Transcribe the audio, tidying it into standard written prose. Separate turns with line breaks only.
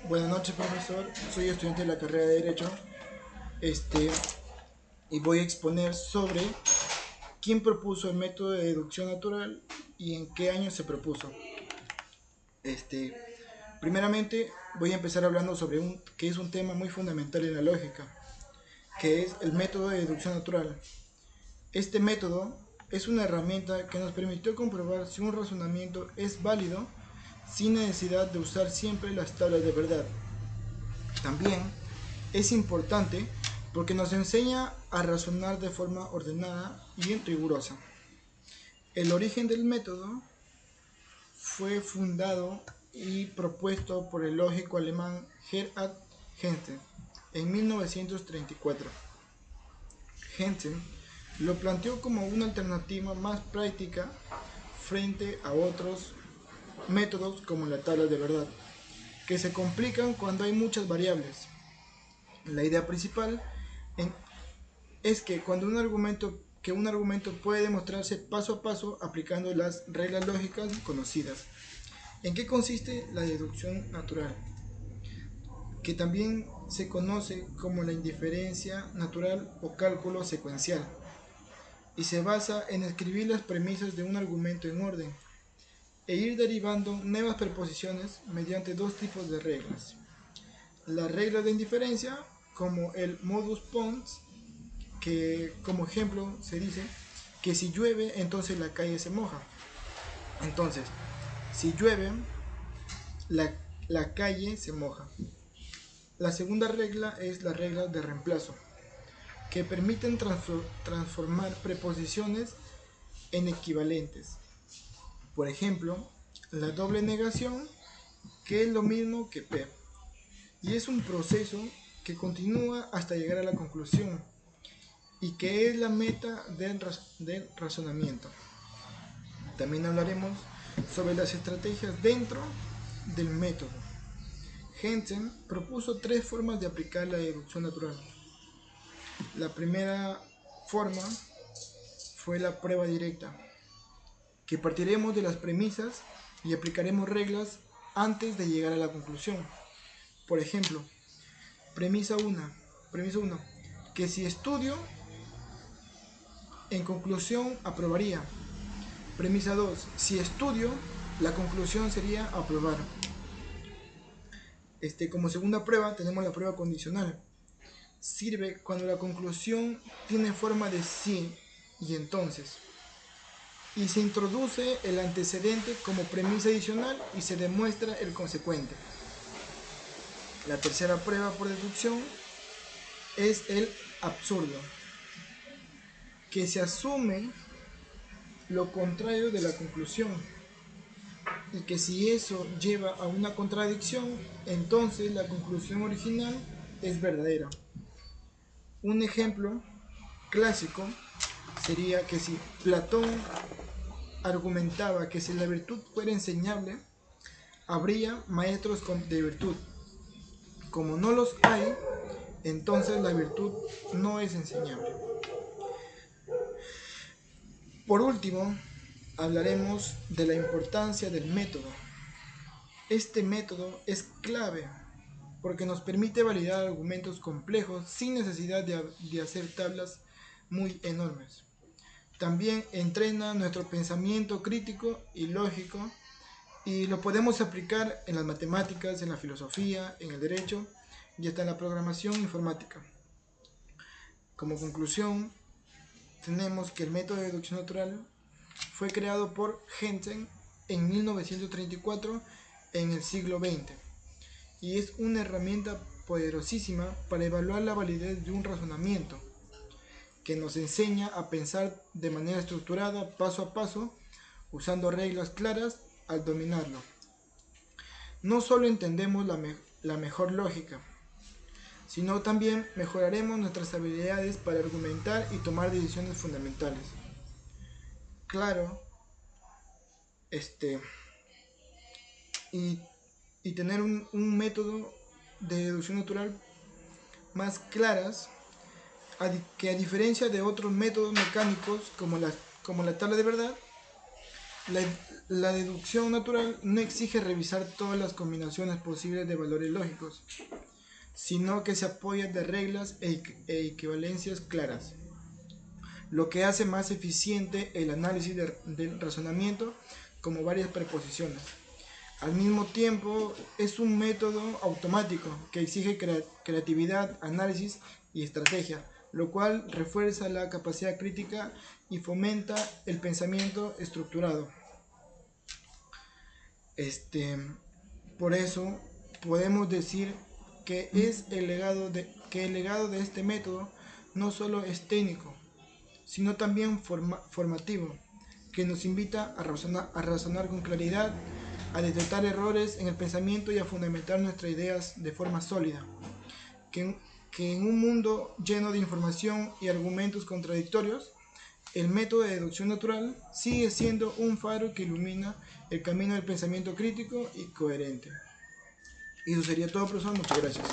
Buenas noches, profesor. Soy estudiante de la carrera de Derecho. Este, y voy a exponer sobre quién propuso el método de deducción natural y en qué año se propuso. Este, Primeramente, voy a empezar hablando sobre que es un tema muy fundamental en la lógica, que es el método de deducción natural. Este método es una herramienta que nos permitió comprobar si un razonamiento es válido sin necesidad de usar siempre las tablas de verdad. También es importante porque nos enseña a razonar de forma ordenada y rigurosa. El origen del método fue fundado y propuesto por el lógico alemán Gerhard Gentzen en 1934. Gentzen lo planteó como una alternativa más práctica frente a otros métodos como la tabla de verdad, que se complican cuando hay muchas variables. La idea principal es que cuando un argumento puede demostrarse paso a paso aplicando las reglas lógicas conocidas. ¿En qué consiste la deducción natural? Que también se conoce como la indiferencia natural o cálculo secuencial, y se basa en escribir las premisas de un argumento en orden e ir derivando nuevas preposiciones mediante dos tipos de reglas. La regla de indiferencia, como el modus ponens, que como ejemplo se dice que si llueve entonces la calle se moja. Entonces, si llueve, la, la calle se moja. La segunda regla es la regla de reemplazo, que permiten transformar preposiciones en equivalentes. Por ejemplo, la doble negación, que es lo mismo que P, y es un proceso que continúa hasta llegar a la conclusión y que es la meta del razonamiento. También hablaremos sobre las estrategias dentro del método. Gentzen propuso tres formas de aplicar la deducción natural. La primera forma fue la prueba directa, que partiremos de las premisas y aplicaremos reglas antes de llegar a la conclusión. Por ejemplo, premisa 1, que si estudio, en conclusión aprobaría. Premisa 2, si estudio, la conclusión sería aprobar. Como segunda prueba tenemos la prueba condicional. Sirve cuando la conclusión tiene forma de sí y entonces, y se introduce el antecedente como premisa adicional y se demuestra el consecuente. La tercera prueba por deducción es el absurdo, que se asume lo contrario de la conclusión y que si eso lleva a una contradicción, entonces la conclusión original es verdadera. Un ejemplo clásico sería que si Platón argumentaba que si la virtud fuera enseñable, habría maestros de virtud. Como no los hay, entonces la virtud no es enseñable. Por último, hablaremos de la importancia del método. Este método es clave porque nos permite validar argumentos complejos sin necesidad de hacer tablas muy enormes. También entrena nuestro pensamiento crítico y lógico y lo podemos aplicar en las matemáticas, en la filosofía, en el derecho y hasta en la programación informática. Como conclusión, tenemos que el método de deducción natural fue creado por Gentzen en 1934 en el siglo XX y es una herramienta poderosísima para evaluar la validez de un razonamiento que nos enseña a pensar de manera estructurada, paso a paso, usando reglas claras al dominarlo. No solo entendemos la mejor lógica, sino también mejoraremos nuestras habilidades para argumentar y tomar decisiones fundamentales. Claro, y, y tener un método de deducción natural más claras, que a diferencia de otros métodos mecánicos como la tabla de verdad, La, la deducción natural no exige revisar todas las combinaciones posibles de valores lógicos, sino que se apoya de reglas e equivalencias claras, lo que hace más eficiente el análisis del razonamiento como varias preposiciones. Al mismo tiempo, es un método automático que exige creatividad, análisis y estrategia, lo cual refuerza la capacidad crítica y fomenta el pensamiento estructurado. Este, por eso podemos decir que el legado de este método no solo es técnico, sino también formativo, que nos invita a razonar con claridad, a detectar errores en el pensamiento y a fundamentar nuestras ideas de forma sólida. Que, que en un mundo lleno de información y argumentos contradictorios, el método de deducción natural sigue siendo un faro que ilumina el camino del pensamiento crítico y coherente. Y eso sería todo, profesor. Muchas gracias.